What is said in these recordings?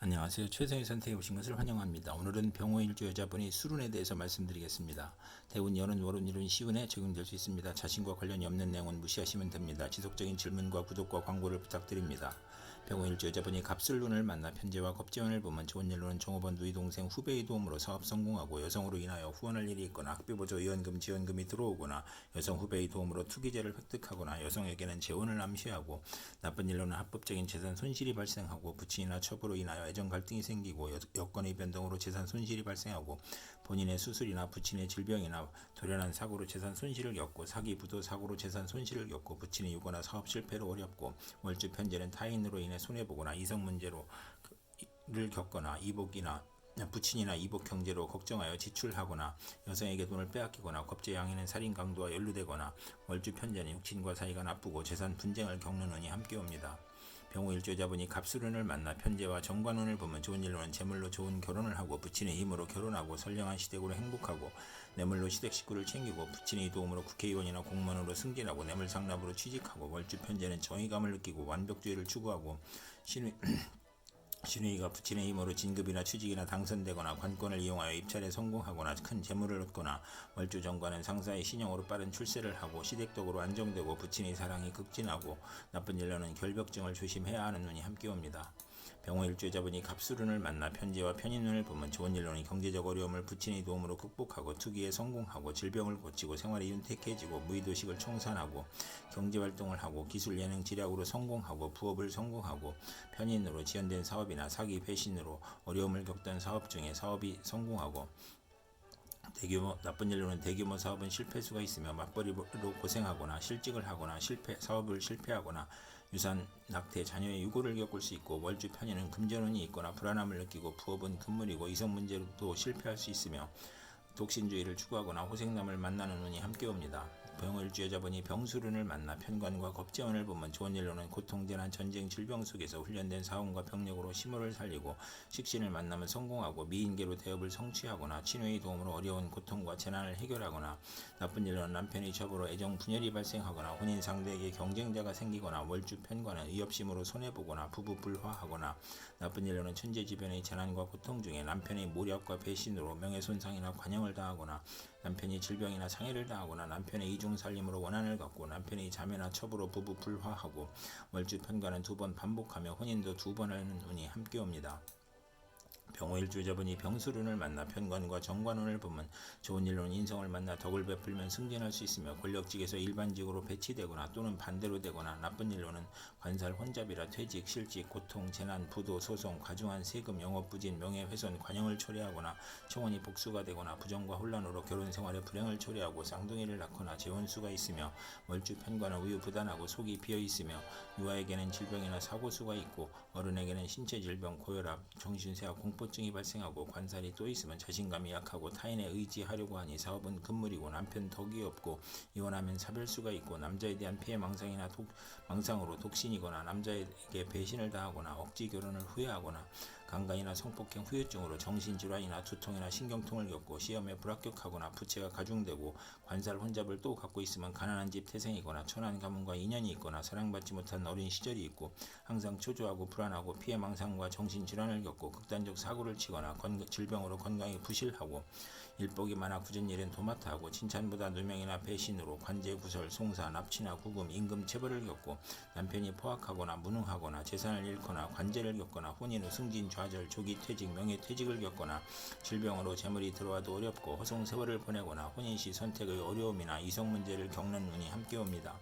안녕하세요. 최성의 선택해 오신 것을 환영합니다. 오늘은 병호일주 여자분이 술운에 대해서 말씀드리겠습니다. 대운, 연운, 월운, 일운, 시운에 적용될 수 있습니다. 자신과 관련이 없는 내용은 무시하시면 됩니다. 지속적인 질문과 구독과 광고를 부탁드립니다. 병호일주 여자분이 갑술운을 만나 편제와 겁재운을 보면 좋은 일로는 종업원, 누이, 동생, 후배의 도움으로 사업 성공하고 여성으로 인하여 후원할 일이 있거나 학비보조, 의원금, 지원금이 들어오거나 여성 후배의 도움으로 투기재를 획득하거나 여성에게는 재혼을 암시하고 나쁜 일로는 합법적인 재산 손실이 발생하고 부친이나 첩으로 인하여 애정 갈등이 생기고 여건의 변동으로 재산 손실이 발생하고 본인의 수술이나 부친의 질병이나 돌연한 사고로 재산 손실을 겪고 사기, 부도, 사고로 재산 손실을 겪고 부친이 유거나 사업 실패로 어렵고 월주 편제는 타인으로 인해 손해보거나 이성 문제로 를 겪거나 이복이나 부친이나 이복 형제로 걱정하여 지출하거나 여성에게 돈을 빼앗기거나 겁제 양해는 살인 강도와 연루되거나 월주 편제는 육친과 사이가 나쁘고 재산 분쟁을 겪는 운이 함께 옵니다. 병호일주 여자분이 갑술운을 만나 편제와 정관운을 보면 좋은 일로는 재물로 좋은 결혼을 하고 부친의 힘으로 결혼하고 선량한 시댁으로 행복하고 뇌물로 시댁 식구를 챙기고 부친의 도움으로 국회의원이나 공무원으로 승진하고 뇌물 상납으로 취직하고 월주 편제는 정의감을 느끼고 완벽주의를 추구하고 신우이가 부친의 힘으로 진급이나 취직이나 당선되거나 관건을 이용하여 입찰에 성공하거나 큰 재물을 얻거나 월주 정관은 상사의 신용으로 빠른 출세를 하고 시댁덕으로 안정되고 부친의 사랑이 극진하고 나쁜 일로는 결벽증을 조심해야 하는 눈이 함께 옵니다. 병호일주 여자분이 갑술운을 만나 편제와 편인운을 보면 좋은 일로는 경제적 어려움을 부친의 도움으로 극복하고 투기에 성공하고 질병을 고치고 생활이 윤택해지고 무의도식을 청산하고 경제활동을 하고 기술 예능 지략으로 성공하고 부업을 성공하고 편인으로 지연된 사업이나 사기 배신으로 어려움을 겪던 사업 중에 사업이 성공하고 대규모 나쁜 일로는 대규모 사업은 실패수가 있으며 맞벌이로 고생하거나 실직을 하거나 사업을 실패하거나 유산, 낙태, 자녀의 유고를 겪을 수 있고 월주 편인은 금전운이 있거나 불안함을 느끼고 부업은 금물이고 이성 문제로도 실패할 수 있으며 독신주의를 추구하거나 호생남을 만나는 운이 함께 옵니다. 병호일주 여자분이 병술운을 만나 편관과 겁재운을 보면 좋은 일로는 고통, 재난, 전쟁, 질병 속에서 훈련된 사원과 병력으로 시모를 살리고 식신을 만나면 성공하고 미인계로 대업을 성취하거나 친우의 도움으로 어려운 고통과 재난을 해결하거나 나쁜 일로는 남편의 첩으로 애정 분열이 발생하거나 혼인 상대에게 경쟁자가 생기거나 월주 편관은 의협심으로 손해보거나 부부 불화하거나 나쁜 일로는 천재지변의 재난과 고통 중에 남편의 모략과 배신으로 명예손상이나 관형을 당하거나 남편이 질병이나 상해를 당하거나 남편의 이중살림으로 원한을 갖고 남편의 자매나 첩으로 부부 불화하고 월주 편관은 2번 반복하며 혼인도 2번 하는 운이 함께 옵니다. 병호일주 여자분이 병술운을 만나 편관과 정관운을 보면 좋은 일로는 인성을 만나 덕을 베풀면 승진할 수 있으며 권력직에서 일반직으로 배치되거나 또는 반대로 되거나 나쁜 일로는 관살 혼잡이라 퇴직, 실직, 고통, 재난, 부도, 소송, 과중한 세금, 영업부진, 명예훼손, 관형을 초래하거나 청원이 복수가 되거나 부정과 혼란으로 결혼생활에 불행을 초래하고 쌍둥이를 낳거나 재혼수가 있으며 월주 편관은 우유부단하고 속이 비어있으며 유아에게는 질병이나 사고수가 있고 어른에게는 신체 질병, 고혈압, 정신쇠약, 공포증이 발생하고 관살이 또 있으면 자신감이 약하고 타인에 의지하려고 하니 사업은 금물이고 남편 덕이 없고 이혼하면 사별수가 있고 남자에 대한 피해 망상으로 독신이거나 남자에게 배신을 당하거나 억지 결혼을 후회하거나 강간이나 성폭행 후유증으로 정신질환이나 두통이나 신경통을 겪고 시험에 불합격하거나 부채가 가중되고 관살 혼잡을 또 갖고 있으면 가난한 집 태생이거나 천한 가문과 인연이 있거나 사랑받지 못한 어린 시절이 있고 항상 초조하고 불안하고 피해 망상과 정신질환을 겪고 극단적 사고를 치거나 질병으로 건강이 부실하고 일복이 많아 굳은 일은 도맡아 하고 칭찬보다 누명이나 배신으로 관제구설, 송사, 납치나 구금, 임금 체벌을 겪고 남편이 포악하거나 무능하거나 재산을 잃거나 관제를 겪거나 혼인 후 승진, 좌절, 조기 퇴직, 명예퇴직을 겪거나 질병으로 재물이 들어와도 어렵고 허송세월을 보내거나 혼인시 선택의 어려움이나 이성 문제를 겪는 운이 함께 옵니다.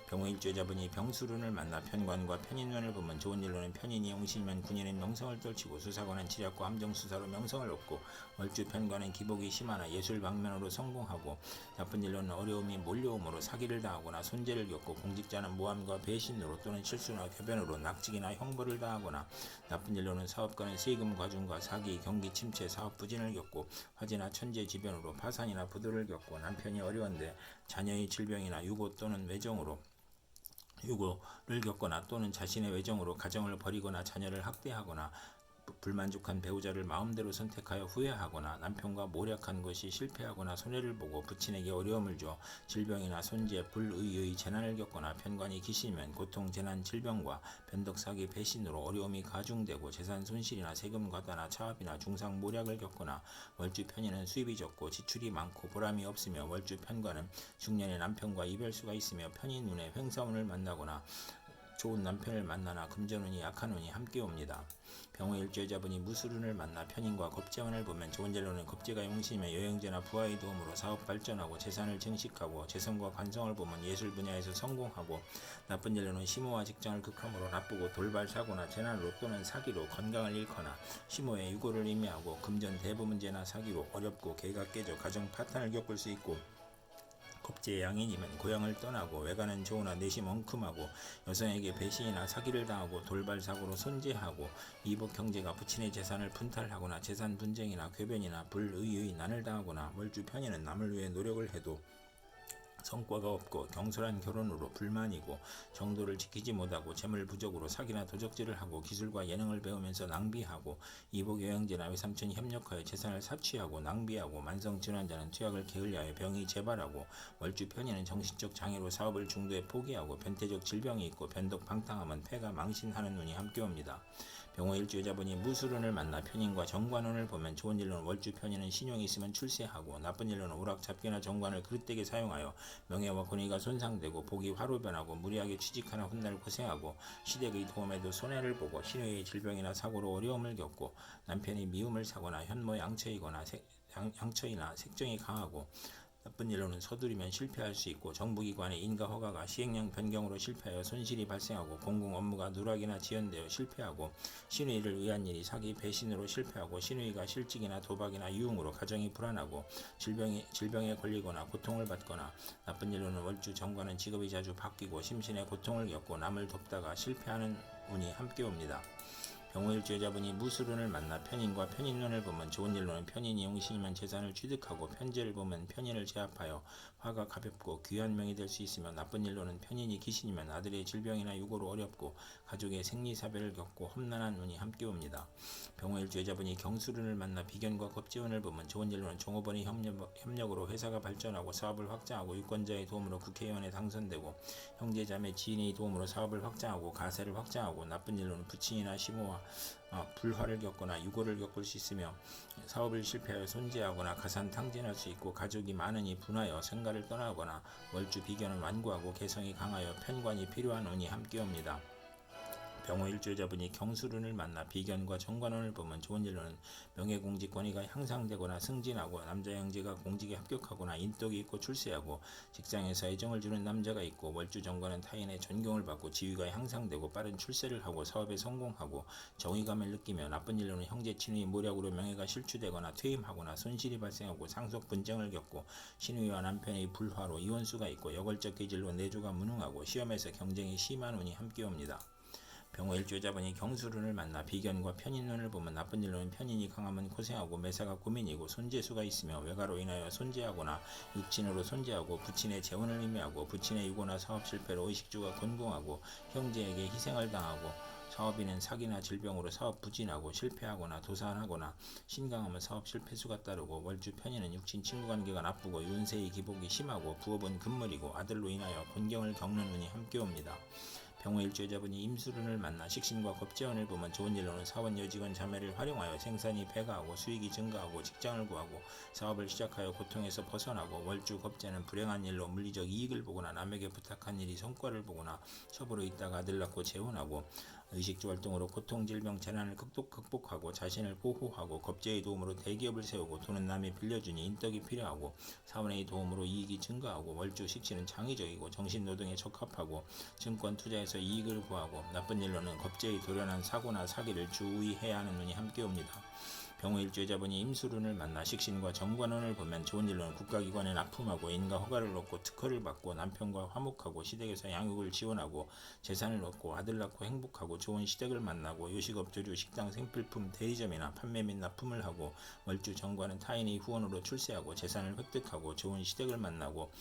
병호일주 여자분이 병술운을 만나 편관과 편인운을 보면 좋은 일로는 편인이 용신이면 군인은 명성을 떨치고 수사관은 지략과 함정수사로 명성을 얻고 월주 편관은 기복이 심하나 예술 방면으로 성공하고 나쁜 일로는 어려움이 몰려오므로 사기를 당하거나 손재를 겪고 공직자는 모함과 배신으로 또는 실수나 궤변으로 낙직이나 형벌을 당하거나 나쁜 일로는 사업가는 세금 과중과 사기, 경기 침체, 사업 부진을 겪고 화재나 천재지변으로 파산이나 부도를 겪고 남편이 어려운데 자녀의 질병이나 유고 또는 외정으로 유고를 겪거나 또는 자신의 외정으로 가정을 버리거나 자녀를 학대하거나 불만족한 배우자를 마음대로 선택하여 후회하거나 남편과 모략한 것이 실패하거나 손해를 보고 부친에게 어려움을 줘 질병이나 손재, 불의의 재난을 겪거나 편관이 귀신이면 고통, 재난, 질병과 변덕, 사기, 배신으로 어려움이 가중되고 재산 손실이나 세금 과다나 차압이나 중상 모략을 겪거나 월주 편인은 수입이 적고 지출이 많고 보람이 없으며 월주 편관은 중년에 남편과 이별수가 있으며 편인 눈에 횡사운을 만나거나 좋은 남편을 만나나 금전운이 약한 운이 함께 옵니다. 병호 일주여자분이 무술운을 만나 편인과 겁재운을 보면 좋은 진로는 겁재가 용신이며 여행제나 부하의 도움으로 사업 발전하고 재산을 증식하고 재성과 관성을 보면 예술 분야에서 성공하고 나쁜 진로는 심호와 직장을 극함으로 나쁘고 돌발 사고나 재난으로 또는 사기로 건강을 잃거나 심호의 유고를 의미하고 금전 대부 문제나 사기로 어렵고 계가 깨져 가정 파탄을 겪을 수 있고 겁재의 양인이면 고향을 떠나고 외가는 좋으나 내심 엉큼하고 여성에게 배신이나 사기를 당하고 돌발 사고로 손재하고 이복 경제가 부친의 재산을 분탈하거나 재산 분쟁이나 궤변이나 불의의 난을 당하거나 월주 편인은 남을 위해 노력을 해도 성과가 없고 경솔한 결혼으로 불만이고 정도를 지키지 못하고 재물 부족으로 사기나 도적질을 하고 기술과 예능을 배우면서 낭비하고 이복 여행제나 외삼촌이 협력하여 재산을 사취하고 낭비하고 만성 질환자는 투약을 게을리하여 병이 재발하고 월주 편인은 정신적 장애로 사업을 중도에 포기하고 변태적 질병이 있고 변덕 방탕하면 폐가 망신하는 운이 함께 옵니다. 병호 일주 여자분이 무술운을 만나 편인과 정관운을 보면 좋은 일로는 월주 편인은 신용이 있으면 출세하고 나쁜 일로는 오락 잡기나 정관을 그릇되게 사용하여 명예와 권위가 손상되고 복이 화로 변하고 무리하게 취직하나 훗날 고생하고 시댁의 도움에도 손해를 보고 신우의 질병이나 사고로 어려움을 겪고 남편이 미움을 사거나 현모 양처이거나 양처이나 색정이 강하고 나쁜 일로는 서두르면 실패할 수 있고 정부기관의 인가 허가가 시행령 변경으로 실패하여 손실이 발생하고 공공 업무가 누락이나 지연되어 실패하고 신우이를 위한 일이 사기 배신으로 실패하고 신우이가 실직이나 도박이나 유흥으로 가정이 불안하고 질병에 걸리거나 고통을 받거나 나쁜 일로는 월주 정관은 직업이 자주 바뀌고 심신의 고통을 겪고 남을 돕다가 실패하는 운이 함께 옵니다. 병호일주 여자분이 무술운을 만나 편인과 편인운을 보면 좋은 일로는 편인이 용신이면 재산을 취득하고 편재를 보면 편인을 제압하여 화가 가볍고 귀한 명이 될 수 있으며 나쁜 일로는 편인이 귀신이면 아들의 질병이나 유고로 어렵고 가족의 생리사별을 겪고 험난한 운이 함께 옵니다. 병호일주 여자분이 경술운을 만나 비견과 겁재운을 보면 좋은 일로는 종업원의 협력으로 회사가 발전하고 사업을 확장하고 유권자의 도움으로 국회의원에 당선되고 형제자매 지인의 도움으로 사업을 확장하고 가세를 확장하고 나쁜 일로는 부친이나 시모와 불화를 겪거나 유고를 겪을 수 있으며 사업을 실패하여 손재하거나 가산탕진할 수 있고 가족이 많으니 분하여 생가를 떠나거나 월주 비견은 완고하고 개성이 강하여 편관이 필요한 운이 함께 옵니다. 병호 일주여자분이 경술운을 만나 비견과 정관운을 보면 좋은 일로는 명예공직 권위가 향상되거나 승진하고 남자 형제가 공직에 합격하거나 인덕이 있고 출세하고 직장에서 애정을 주는 남자가 있고 월주 정관은 타인의 존경을 받고 지위가 향상되고 빠른 출세를 하고 사업에 성공하고 정의감을 느끼며 나쁜 일로는 형제 친의 모략으로 명예가 실추되거나 퇴임하거나 손실이 발생하고 상속 분쟁을 겪고 신우이와 남편의 불화로 이혼수가 있고 여걸적 기질로 내조가 무능하고 시험에서 경쟁이 심한 운이 함께 옵니다. 병호 일주여자분이 경술운을 만나 비견과 편인운을 보면 나쁜 일로는 편인이 강하면 고생하고 매사가 고민이고 손재수가 있으며 외가로 인하여 손재하거나 육친으로 손재하고 부친의 재혼을 의미하고 부친의 유고나 사업 실패로 의식주가 곤궁하고 형제에게 희생을 당하고 사업인은 사기나 질병으로 사업 부진하고 실패하거나 도산하거나 신강하면 사업 실패수가 따르고 월주 편인은 육친 친구관계가 나쁘고 윤세의 기복이 심하고 부업은 금물이고 아들로 인하여 곤경을 겪는 운이 함께 옵니다. 병호 일주여자분이 임술운을 만나 식신과 겁재운을 보면 좋은 일로는 사원 여직원 자매를 활용하여 생산이 배가하고 수익이 증가하고 직장을 구하고 사업을 시작하여 고통에서 벗어나고 월주 겁재는 불행한 일로 물리적 이익을 보거나 남에게 부탁한 일이 성과를 보거나 첩으로 있다가 아들 낳고 재혼하고 의식주 활동으로 고통, 질병, 재난을 극복하고 자신을 보호하고 겁재의 도움으로 대기업을 세우고 돈은 남이 빌려주니 인덕이 필요하고 사원의 도움으로 이익이 증가하고 월주 식신은 창의적이고 정신노동에 적합하고 증권 투자에서 이익을 구하고 나쁜 일로는 겁재의 돌연한 사고나 사기를 주의해야 하는 운이 함께 옵니다. 병호 일주여자분이 임술운을 만나 식신과 정관운을 보면 좋은 일로는 국가기관에 납품하고 인가 허가를 얻고 특허를 받고 남편과 화목하고 시댁에서 양육을 지원하고 재산을 얻고 아들 낳고 행복하고 좋은 시댁을 만나고 요식업 조류 식당 생필품 대리점이나 판매 및 납품을 하고 월주 정관은 타인의 후원으로 출세하고 재산을 획득하고 좋은 시댁을 만나고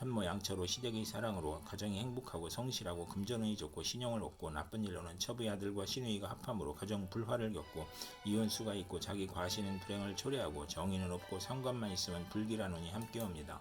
현모양처로 시댁의 사랑으로 가정이 행복하고 성실하고 금전운이 좋고 신용을 얻고 나쁜 일로는 첩의 아들과 시누이가 합함으로 가정 불화를 겪고 이혼수가 있고 자기 과시는 불행을 초래하고 정의는 없고 상관만 있으면 불길한 운이 함께 옵니다.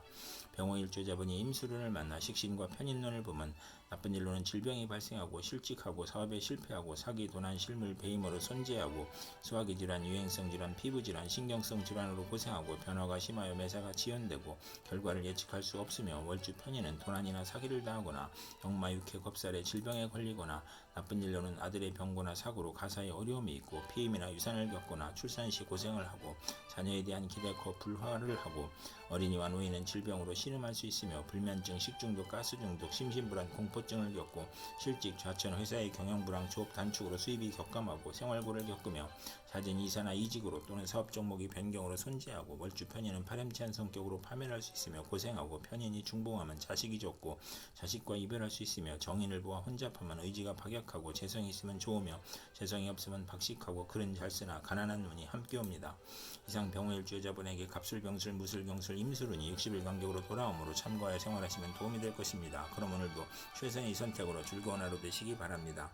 병호일주자분이 임수론을 만나 식신과 편인론을 보면 나쁜 일로는 질병이 발생하고 실직하고 사업에 실패하고 사기, 도난, 실물, 배임으로 손재하고 소화기 질환, 유행성 질환, 피부 질환, 신경성 질환으로 고생하고 변화가 심하여 매사가 지연되고 결과를 예측할 수 없으며 월주 편인은 도난이나 사기를 당하거나 역마, 육해, 겁살에 질병에 걸리거나 나쁜 일로는 아들의 병고나 사고로 가사에 어려움이 있고 피임이나 유산을 겪거나 출산 시 고생을 하고 자녀에 대한 기대 커 불화를 하고 어린이와 노인은 질병으로 신음할 수 있으며 불면증, 식중독, 가스중독, 심신불안, 공포증을 겪고 실직, 좌천, 회사의 경영불황, 조업 단축으로 수입이 격감하고 생활고를 겪으며 자진 이사나 이직으로 또는 사업 종목이 변경으로 손재하고 월주 편인은 파렴치한 성격으로 파멸할 수 있으며 고생하고 편인이 중봉하면 자식이 좋고 자식과 이별할 수 있으며 정인을 보아 혼잡하면 의지가 박약하고 재성이 있으면 좋으며 재성이 없으면 박식하고 글은 잘 쓰나 가난한 눈이 함께 옵니다. 이상 병호일주자분에게 갑술병술, 무술경술, 임술운이 60일 간격으로 돌아오므로 참고하여 생활하시면 도움이 될 것입니다. 그럼 오늘도 최선의 선택으로 즐거운 하루 되시기 바랍니다.